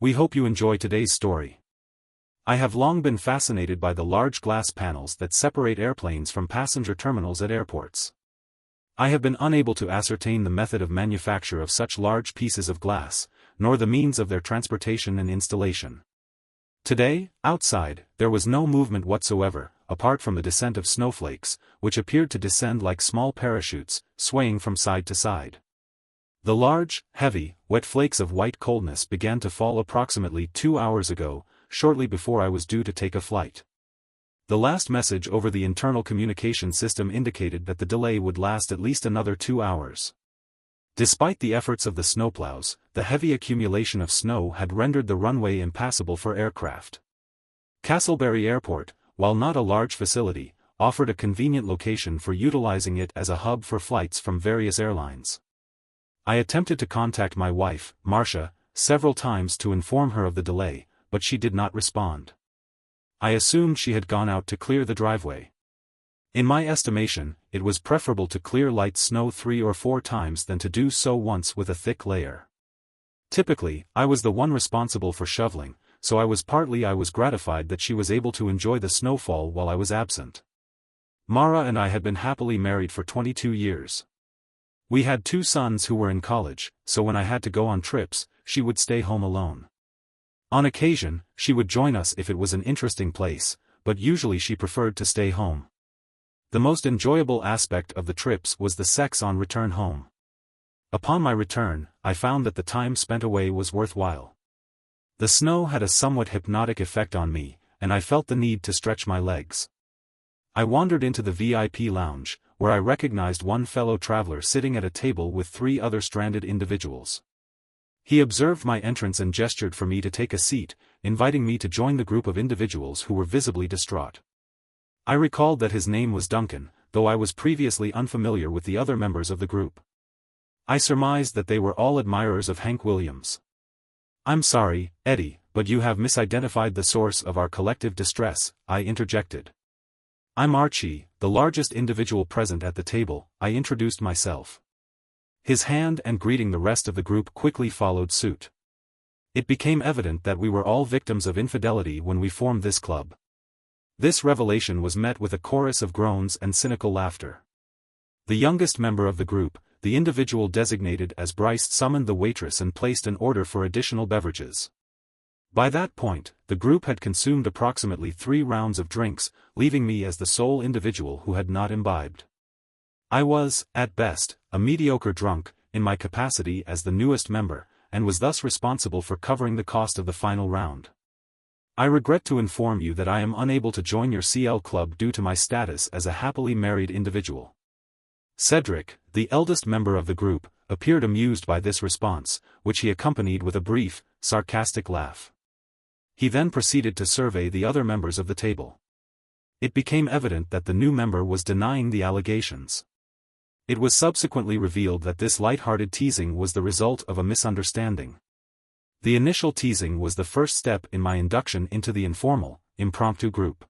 We hope you enjoy today's story. I have long been fascinated by the large glass panels that separate airplanes from passenger terminals at airports. I have been unable to ascertain the method of manufacture of such large pieces of glass, nor the means of their transportation and installation. Today, outside, there was no movement whatsoever, apart from the descent of snowflakes, which appeared to descend like small parachutes, swaying from side to side. The large, heavy, wet flakes of white coldness began to fall approximately 2 hours ago, shortly before I was due to take a flight. The last message over the internal communication system indicated that the delay would last at least another 2 hours. Despite the efforts of the snowplows, the heavy accumulation of snow had rendered the runway impassable for aircraft. Castleberry Airport, while not a large facility, offered a convenient location for utilizing it as a hub for flights from various airlines. I attempted to contact my wife, Marcia, several times to inform her of the delay, but she did not respond. I assumed she had gone out to clear the driveway. In my estimation, it was preferable to clear light snow 3 or 4 times than to do so once with a thick layer. Typically, I was the one responsible for shoveling, so I was gratified that she was able to enjoy the snowfall while I was absent. Mara and I had been happily married for 22 years. We had 2 sons who were in college, so when I had to go on trips, she would stay home alone. On occasion, she would join us if it was an interesting place, but usually she preferred to stay home. The most enjoyable aspect of the trips was the sex on return home. Upon my return, I found that the time spent away was worthwhile. The snow had a somewhat hypnotic effect on me, and I felt the need to stretch my legs. I wandered into the VIP lounge, where I recognized one fellow traveler sitting at a table with 3 other stranded individuals. He observed my entrance and gestured for me to take a seat, inviting me to join the group of individuals who were visibly distraught. I recalled that his name was Duncan, though I was previously unfamiliar with the other members of the group. I surmised that they were all admirers of Hank Williams. "I'm sorry, Eddie, but you have misidentified the source of our collective distress," I interjected. "I'm Archie, the largest individual present at the table," I introduced myself. His hand and greeting the rest of the group quickly followed suit. It became evident that we were all victims of infidelity when we formed this club. This revelation was met with a chorus of groans and cynical laughter. The youngest member of the group, the individual designated as Bryce, summoned the waitress and placed an order for additional beverages. By that point, the group had consumed approximately 3 rounds of drinks, leaving me as the sole individual who had not imbibed. I was, at best, a mediocre drunk, in my capacity as the newest member, and was thus responsible for covering the cost of the final round. "I regret to inform you that I am unable to join your CL club due to my status as a happily married individual." Cedric, the eldest member of the group, appeared amused by this response, which he accompanied with a brief, sarcastic laugh. He then proceeded to survey the other members of the table. It became evident that the new member was denying the allegations. It was subsequently revealed that this light-hearted teasing was the result of a misunderstanding. The initial teasing was the first step in my induction into the informal, impromptu group.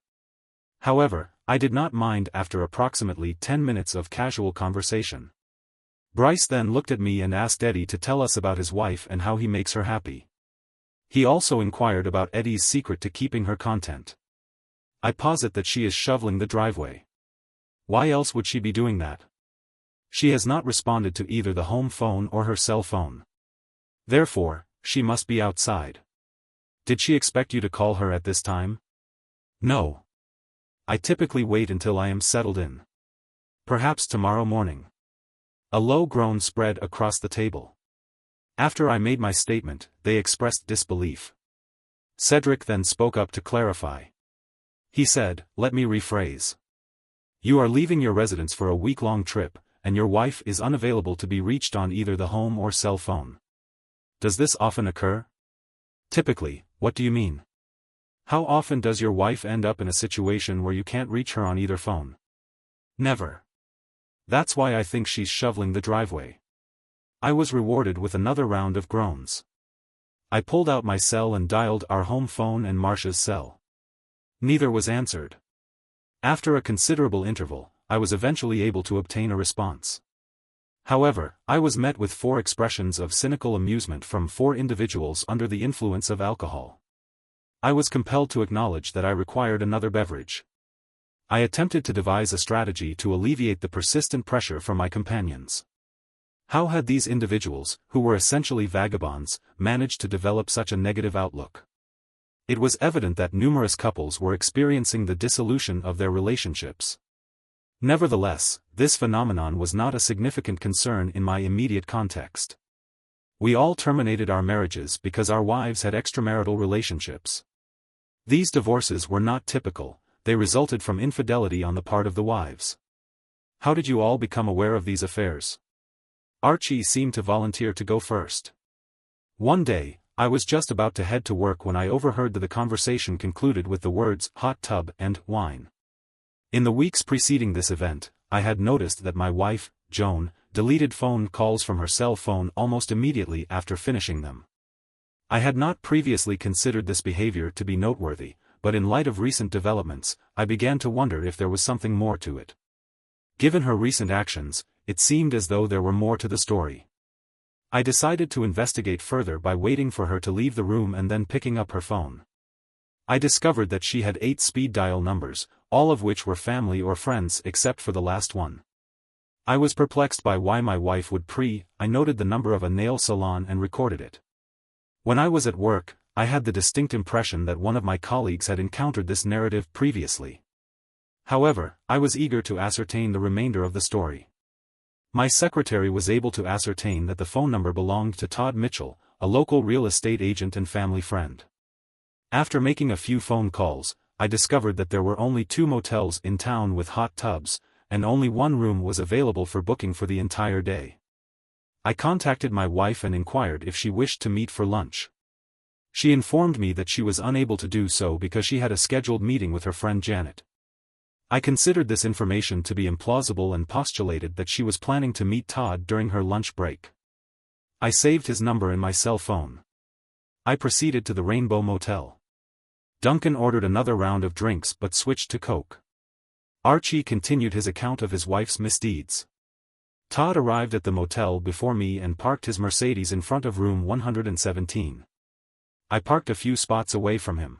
However, I did not mind after approximately 10 minutes of casual conversation. Bryce then looked at me and asked Eddie to tell us about his wife and how he makes her happy. He also inquired about Eddie's secret to keeping her content. I posit that she is shoveling the driveway. Why else would she be doing that? She has not responded to either the home phone or her cell phone. Therefore, she must be outside. Did she expect you to call her at this time? No. I typically wait until I am settled in. Perhaps tomorrow morning. A low groan spread across the table. After I made my statement, they expressed disbelief. Cedric then spoke up to clarify. He said, "Let me rephrase. You are leaving your residence for a week-long trip, and your wife is unavailable to be reached on either the home or cell phone. Does this often occur?" "Typically, what do you mean? How often does your wife end up in a situation where you can't reach her on either phone?" "Never. That's why I think she's shoveling the driveway." I was rewarded with another round of groans. I pulled out my cell and dialed our home phone and Marcia's cell. Neither was answered. After a considerable interval, I was eventually able to obtain a response. However, I was met with 4 expressions of cynical amusement from 4 individuals under the influence of alcohol. I was compelled to acknowledge that I required another beverage. I attempted to devise a strategy to alleviate the persistent pressure from my companions. How had these individuals, who were essentially vagabonds, managed to develop such a negative outlook? It was evident that numerous couples were experiencing the dissolution of their relationships. Nevertheless, this phenomenon was not a significant concern in my immediate context. We all terminated our marriages because our wives had extramarital relationships. These divorces were not typical, they resulted from infidelity on the part of the wives. How did you all become aware of these affairs? Archie seemed to volunteer to go first. One day, I was just about to head to work when I overheard that the conversation concluded with the words hot tub and wine. In the weeks preceding this event, I had noticed that my wife, Joan, deleted phone calls from her cell phone almost immediately after finishing them. I had not previously considered this behavior to be noteworthy, but in light of recent developments, I began to wonder if there was something more to it. Given her recent actions, it seemed as though there were more to the story. I decided to investigate further by waiting for her to leave the room and then picking up her phone. I discovered that she had 8 speed dial numbers, all of which were family or friends except for the last one. I was perplexed by why my wife would I noted the number of a nail salon and recorded it. When I was at work, I had the distinct impression that one of my colleagues had encountered this narrative previously. However, I was eager to ascertain the remainder of the story. My secretary was able to ascertain that the phone number belonged to Todd Mitchell, a local real estate agent and family friend. After making a few phone calls, I discovered that there were only 2 motels in town with hot tubs, and only 1 room was available for booking for the entire day. I contacted my wife and inquired if she wished to meet for lunch. She informed me that she was unable to do so because she had a scheduled meeting with her friend Janet. I considered this information to be implausible and postulated that she was planning to meet Todd during her lunch break. I saved his number in my cell phone. I proceeded to the Rainbow Motel. Duncan ordered another round of drinks but switched to Coke. Archie continued his account of his wife's misdeeds. Todd arrived at the motel before me and parked his Mercedes in front of room 117. I parked a few spots away from him.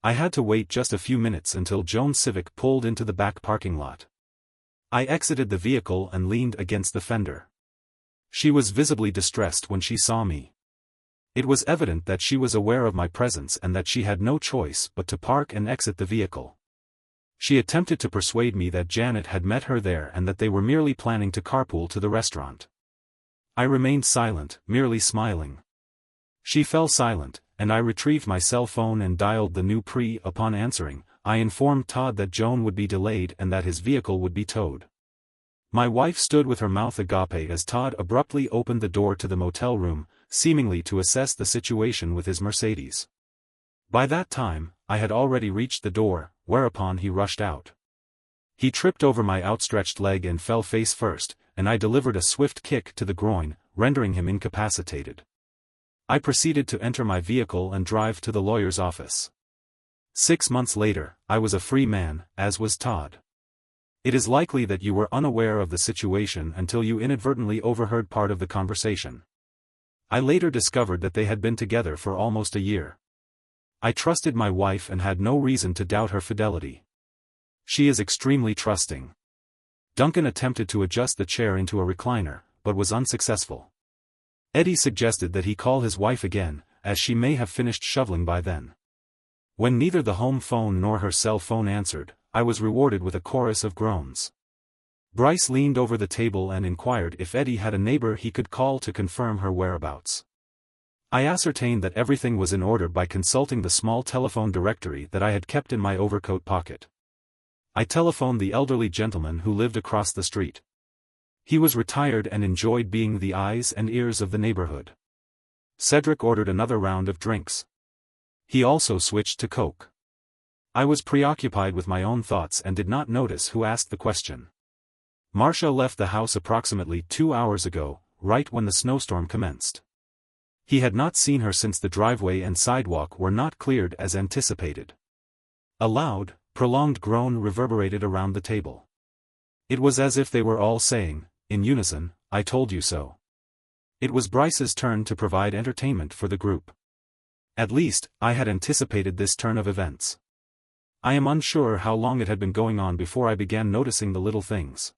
I had to wait just a few minutes until Joan's Civic pulled into the back parking lot. I exited the vehicle and leaned against the fender. She was visibly distressed when she saw me. It was evident that she was aware of my presence and that she had no choice but to park and exit the vehicle. She attempted to persuade me that Janet had met her there and that they were merely planning to carpool to the restaurant. I remained silent, merely smiling. She fell silent, and I retrieved my cell phone and dialed the new upon answering, I informed Todd that Joan would be delayed and that his vehicle would be towed. My wife stood with her mouth agape as Todd abruptly opened the door to the motel room, seemingly to assess the situation with his Mercedes. By that time, I had already reached the door, whereupon he rushed out. He tripped over my outstretched leg and fell face first, and I delivered a swift kick to the groin, rendering him incapacitated. I proceeded to enter my vehicle and drive to the lawyer's office. 6 months later, I was a free man, as was Todd. It is likely that you were unaware of the situation until you inadvertently overheard part of the conversation. I later discovered that they had been together for almost a year. I trusted my wife and had no reason to doubt her fidelity. She is extremely trusting. Duncan attempted to adjust the chair into a recliner, but was unsuccessful. Eddie suggested that he call his wife again, as she may have finished shoveling by then. When neither the home phone nor her cell phone answered, I was rewarded with a chorus of groans. Bryce leaned over the table and inquired if Eddie had a neighbor he could call to confirm her whereabouts. I ascertained that everything was in order by consulting the small telephone directory that I had kept in my overcoat pocket. I telephoned the elderly gentleman who lived across the street. He was retired and enjoyed being the eyes and ears of the neighborhood. Cedric ordered another round of drinks. He also switched to Coke. I was preoccupied with my own thoughts and did not notice who asked the question. Marcia left the house approximately 2 hours ago, right when the snowstorm commenced. He had not seen her since the driveway and sidewalk were not cleared as anticipated. A loud, prolonged groan reverberated around the table. It was as if they were all saying, in unison, I told you so. It was Bryce's turn to provide entertainment for the group. At least, I had anticipated this turn of events. I am unsure how long it had been going on before I began noticing the little things.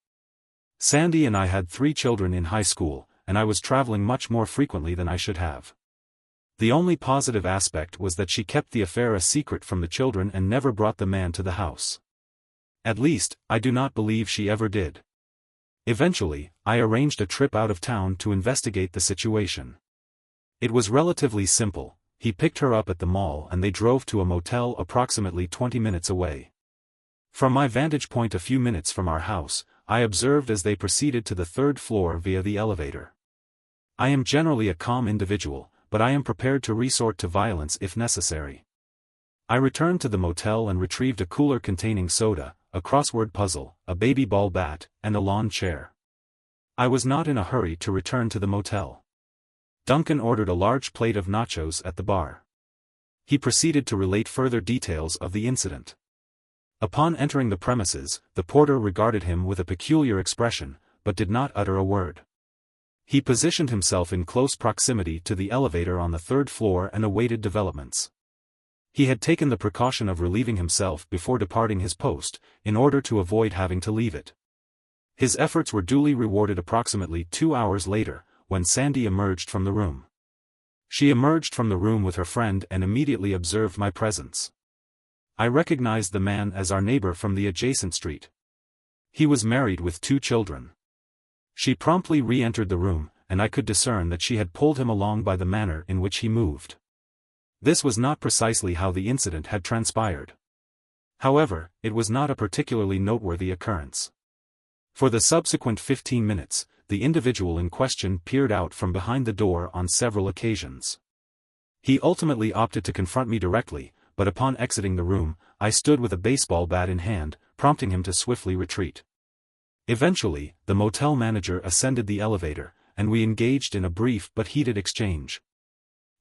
Sandy and I had 3 children in high school, and I was traveling much more frequently than I should have. The only positive aspect was that she kept the affair a secret from the children and never brought the man to the house. At least, I do not believe she ever did. Eventually, I arranged a trip out of town to investigate the situation. It was relatively simple. He picked her up at the mall and they drove to a motel approximately 20 minutes away. From my vantage point a few minutes from our house, I observed as they proceeded to the 3rd floor via the elevator. I am generally a calm individual, but I am prepared to resort to violence if necessary. I returned to the motel and retrieved a cooler containing soda, a crossword puzzle, a baby ball bat, and a lawn chair. I was not in a hurry to return to the motel. Duncan ordered a large plate of nachos at the bar. He proceeded to relate further details of the incident. Upon entering the premises, the porter regarded him with a peculiar expression, but did not utter a word. He positioned himself in close proximity to the elevator on the 3rd floor and awaited developments. He had taken the precaution of relieving himself before departing his post, in order to avoid having to leave it. His efforts were duly rewarded approximately 2 hours later, when Sandy emerged from the room. She emerged from the room with her friend and immediately observed my presence. I recognized the man as our neighbor from the adjacent street. He was married with 2 children. She promptly re-entered the room, and I could discern that she had pulled him along by the manner in which he moved. This was not precisely how the incident had transpired. However, it was not a particularly noteworthy occurrence. For the subsequent 15 minutes, the individual in question peered out from behind the door on several occasions. He ultimately opted to confront me directly, but upon exiting the room, I stood with a baseball bat in hand, prompting him to swiftly retreat. Eventually, the motel manager ascended the elevator, and we engaged in a brief but heated exchange.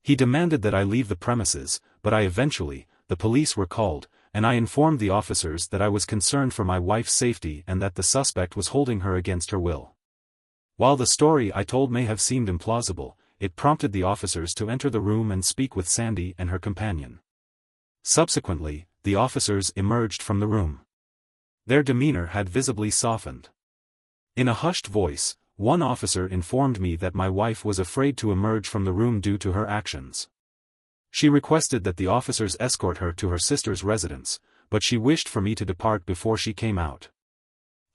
He demanded that I leave the premises, but the police were called, and I informed the officers that I was concerned for my wife's safety and that the suspect was holding her against her will. While the story I told may have seemed implausible, it prompted the officers to enter the room and speak with Sandy and her companion. Subsequently, the officers emerged from the room. Their demeanor had visibly softened. In a hushed voice, one officer informed me that my wife was afraid to emerge from the room due to her actions. She requested that the officers escort her to her sister's residence, but she wished for me to depart before she came out.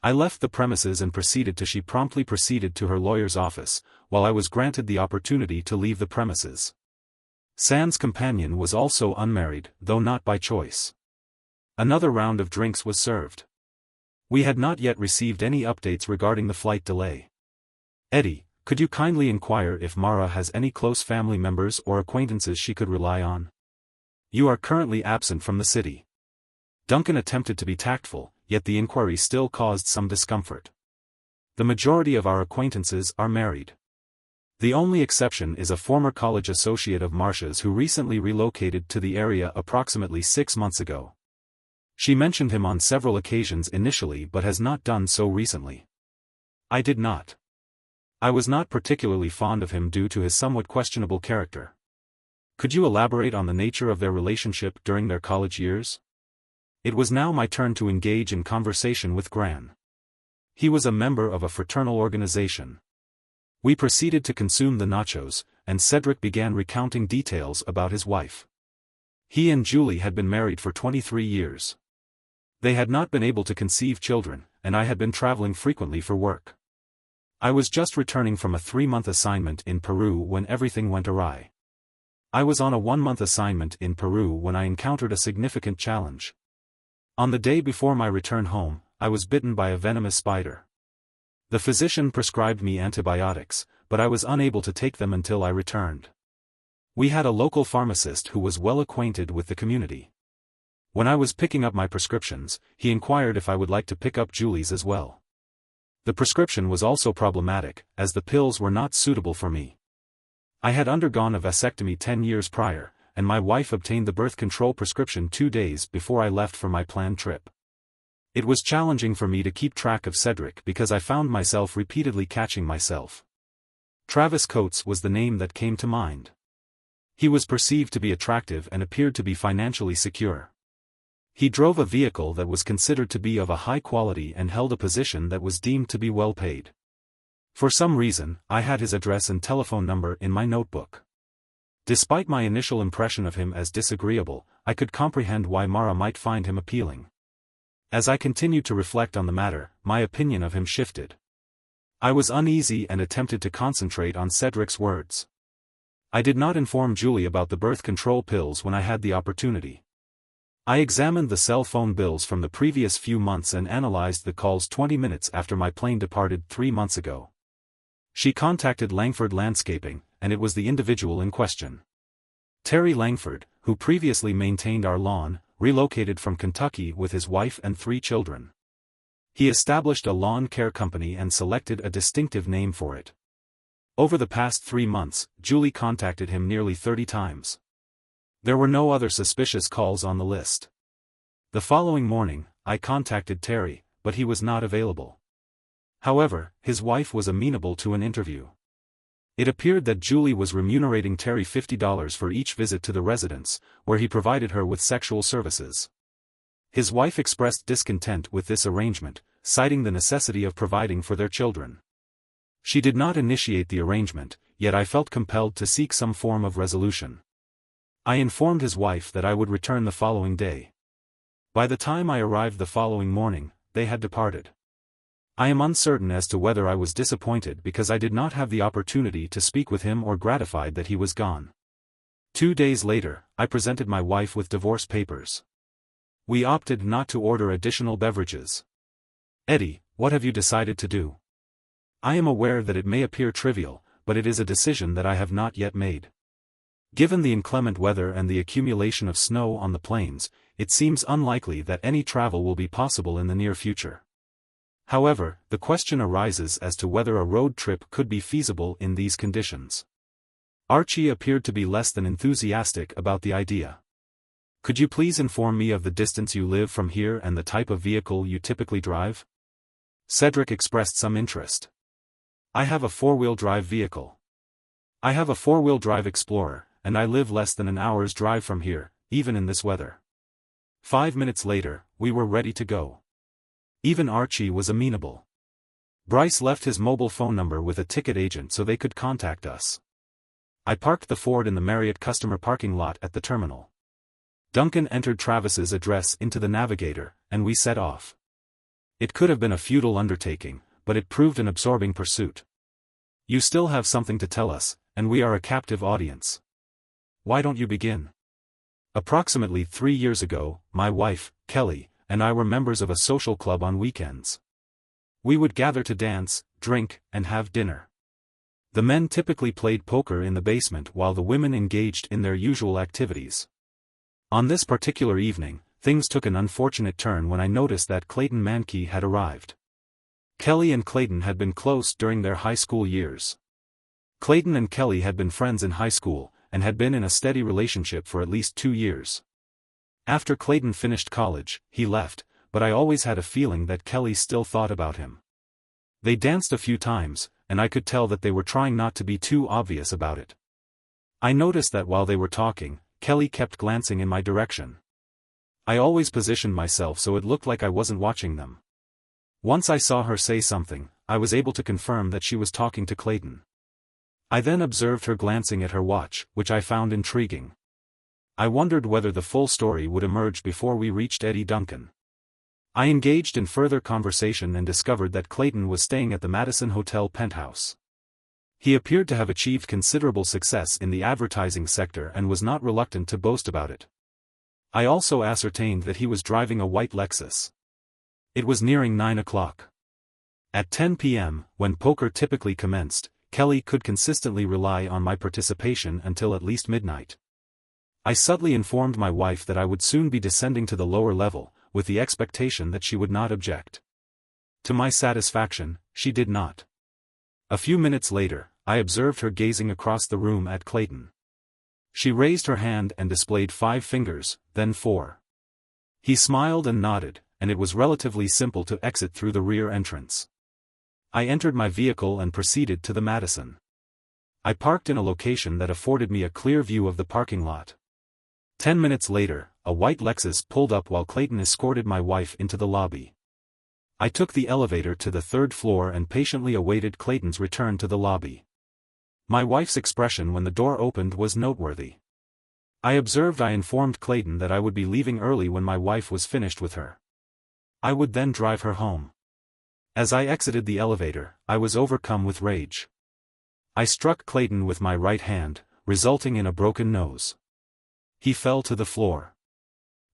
I left the premises and she promptly proceeded to her lawyer's office, while I was granted the opportunity to leave the premises. San's companion was also unmarried, though not by choice. Another round of drinks was served. We had not yet received any updates regarding the flight delay. Eddie, could you kindly inquire if Mara has any close family members or acquaintances she could rely on? You are currently absent from the city. Duncan attempted to be tactful, yet the inquiry still caused some discomfort. The majority of our acquaintances are married. The only exception is a former college associate of Marcia's who recently relocated to the area approximately 6 months ago. She mentioned him on several occasions initially but has not done so recently. I did not. I was not particularly fond of him due to his somewhat questionable character. Could you elaborate on the nature of their relationship during their college years? It was now my turn to engage in conversation with Gran. He was a member of a fraternal organization. We proceeded to consume the nachos, and Cedric began recounting details about his wife. He and Julie had been married for 23 years. They had not been able to conceive children, and I had been traveling frequently for work. I was just returning from a 3-month assignment in Peru when everything went awry. I was on a 1-month assignment in Peru when I encountered a significant challenge. On the day before my return home, I was bitten by a venomous spider. The physician prescribed me antibiotics, but I was unable to take them until I returned. We had a local pharmacist who was well acquainted with the community. When I was picking up my prescriptions, he inquired if I would like to pick up Julie's as well. The prescription was also problematic, as the pills were not suitable for me. I had undergone a vasectomy 10 years prior, and my wife obtained the birth control prescription 2 days before I left for my planned trip. It was challenging for me to keep track of Cedric because I found myself repeatedly catching myself. Travis Coates was the name that came to mind. He was perceived to be attractive and appeared to be financially secure. He drove a vehicle that was considered to be of a high quality and held a position that was deemed to be well paid. For some reason, I had his address and telephone number in my notebook. Despite my initial impression of him as disagreeable, I could comprehend why Mara might find him appealing. As I continued to reflect on the matter, my opinion of him shifted. I was uneasy and attempted to concentrate on Cedric's words. I did not inform Julie about the birth control pills when I had the opportunity. I examined the cell phone bills from the previous few months and analyzed the calls 20 minutes after my plane departed 3 months ago. She contacted Langford Landscaping, and it was the individual in question. Terry Langford, who previously maintained our lawn, relocated from Kentucky with his wife and 3 children. He established a lawn care company and selected a distinctive name for it. Over the past 3 months, Julie contacted him nearly 30 times. There were no other suspicious calls on the list. The following morning, I contacted Terry, but he was not available. However, his wife was amenable to an interview. It appeared that Julie was remunerating Terry $50 for each visit to the residence, where he provided her with sexual services. His wife expressed discontent with this arrangement, citing the necessity of providing for their children. She did not initiate the arrangement, yet I felt compelled to seek some form of resolution. I informed his wife that I would return the following day. By the time I arrived the following morning, they had departed. I am uncertain as to whether I was disappointed because I did not have the opportunity to speak with him or gratified that he was gone. 2 days later, I presented my wife with divorce papers. We opted not to order additional beverages. Eddie, what have you decided to do? I am aware that it may appear trivial, but it is a decision that I have not yet made. Given the inclement weather and the accumulation of snow on the plains, it seems unlikely that any travel will be possible in the near future. However, the question arises as to whether a road trip could be feasible in these conditions. Archie appeared to be less than enthusiastic about the idea. Could you please inform me of the distance you live from here and the type of vehicle you typically drive? Cedric expressed some interest. I have a 4-wheel drive vehicle. I have a 4-wheel drive Explorer, and I live less than an hour's drive from here, even in this weather. 5 minutes later, we were ready to go. Even Archie was amenable. Bryce left his mobile phone number with a ticket agent so they could contact us. I parked the Ford in the Marriott customer parking lot at the terminal. Duncan entered Travis's address into the navigator, and we set off. It could have been a futile undertaking, but it proved an absorbing pursuit. You still have something to tell us, and we are a captive audience. Why don't you begin? Approximately 3 years ago, my wife, Kelly, and I were members of a social club on weekends. We would gather to dance, drink, and have dinner. The men typically played poker in the basement while the women engaged in their usual activities. On this particular evening, things took an unfortunate turn when I noticed that Clayton Mankey had arrived. Kelly and Clayton had been close during their high school years. Clayton and Kelly had been friends in high school, and had been in a steady relationship for at least 2 years. After Clayton finished college, he left, but I always had a feeling that Kelly still thought about him. They danced a few times, and I could tell that they were trying not to be too obvious about it. I noticed that while they were talking, Kelly kept glancing in my direction. I always positioned myself so it looked like I wasn't watching them. Once I saw her say something, I was able to confirm that she was talking to Clayton. I then observed her glancing at her watch, which I found intriguing. I wondered whether the full story would emerge before we reached Eddie Duncan. I engaged in further conversation and discovered that Clayton was staying at the Madison Hotel penthouse. He appeared to have achieved considerable success in the advertising sector and was not reluctant to boast about it. I also ascertained that he was driving a white Lexus. It was nearing 9 o'clock. At 10 p.m., when poker typically commenced, Kelly could consistently rely on my participation until at least midnight. I subtly informed my wife that I would soon be descending to the lower level, with the expectation that she would not object. To my satisfaction, she did not. A few minutes later, I observed her gazing across the room at Clayton. She raised her hand and displayed 5 fingers, then 4. He smiled and nodded, and it was relatively simple to exit through the rear entrance. I entered my vehicle and proceeded to the Madison. I parked in a location that afforded me a clear view of the parking lot. 10 minutes later, a white Lexus pulled up while Clayton escorted my wife into the lobby. I took the elevator to the third floor and patiently awaited Clayton's return to the lobby. My wife's expression when the door opened was noteworthy. I informed Clayton that I would be leaving early when my wife was finished with her. I would then drive her home. As I exited the elevator, I was overcome with rage. I struck Clayton with my right hand, resulting in a broken nose. He fell to the floor.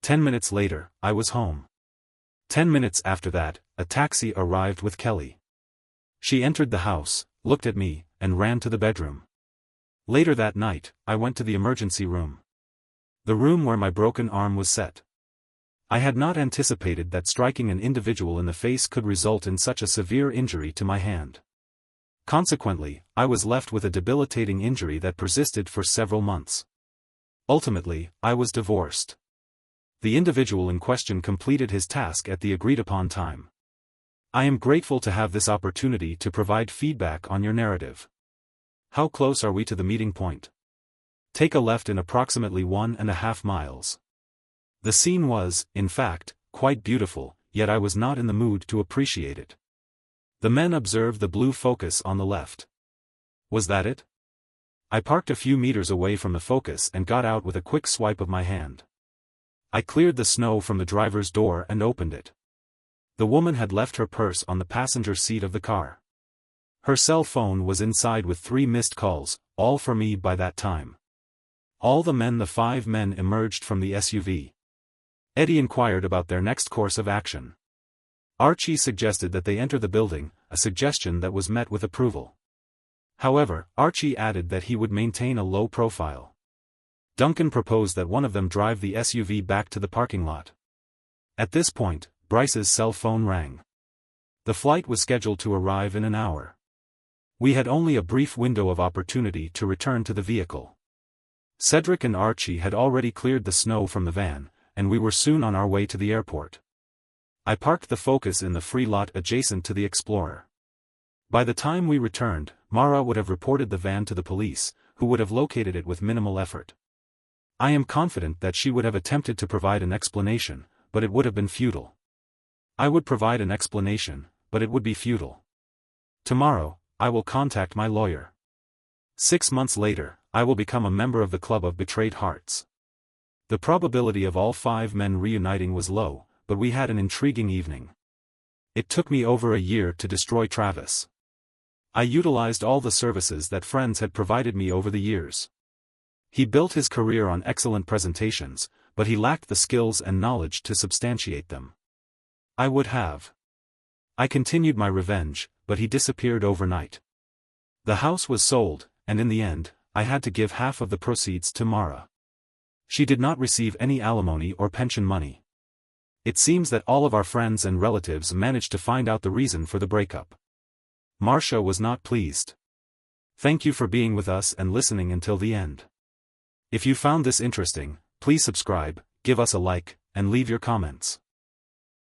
10 minutes later, I was home. 10 minutes after that, a taxi arrived with Kelly. She entered the house, looked at me, and ran to the bedroom. Later that night, I went to the emergency room. The room where my broken arm was set. I had not anticipated that striking an individual in the face could result in such a severe injury to my hand. Consequently, I was left with a debilitating injury that persisted for several months. Ultimately, I was divorced. The individual in question completed his task at the agreed-upon time. I am grateful to have this opportunity to provide feedback on your narrative. How close are we to the meeting point? Take a left in approximately 1.5 miles. The scene was, in fact, quite beautiful, yet I was not in the mood to appreciate it. The men observed the blue Focus on the left. Was that it? I parked a few meters away from the Focus and got out with a quick swipe of my hand. I cleared the snow from the driver's door and opened it. The woman had left her purse on the passenger seat of the car. Her cell phone was inside with 3 missed calls, all for me by that time. The 5 men emerged from the SUV. Eddie inquired about their next course of action. Archie suggested that they enter the building, a suggestion that was met with approval. However, Archie added that he would maintain a low profile. Duncan proposed that one of them drive the SUV back to the parking lot. At this point, Bryce's cell phone rang. The flight was scheduled to arrive in an hour. We had only a brief window of opportunity to return to the vehicle. Cedric and Archie had already cleared the snow from the van, and we were soon on our way to the airport. I parked the Focus in the free lot adjacent to the Explorer. By the time we returned, Mara would have reported the van to the police, who would have located it with minimal effort. I am confident that she would have attempted to provide an explanation, but it would have been futile. I would provide an explanation, but it would be futile. Tomorrow, I will contact my lawyer. 6 months later, I will become a member of the Club of Betrayed Hearts. The probability of all 5 men reuniting was low, but we had an intriguing evening. It took me over a year to destroy Travis. I utilized all the services that friends had provided me over the years. He built his career on excellent presentations, but he lacked the skills and knowledge to substantiate them. I would have. I continued my revenge, but he disappeared overnight. The house was sold, and in the end, I had to give half of the proceeds to Mara. She did not receive any alimony or pension money. It seems that all of our friends and relatives managed to find out the reason for the breakup. Marcia was not pleased. Thank you for being with us and listening until the end. If you found this interesting, please subscribe, give us a like, and leave your comments.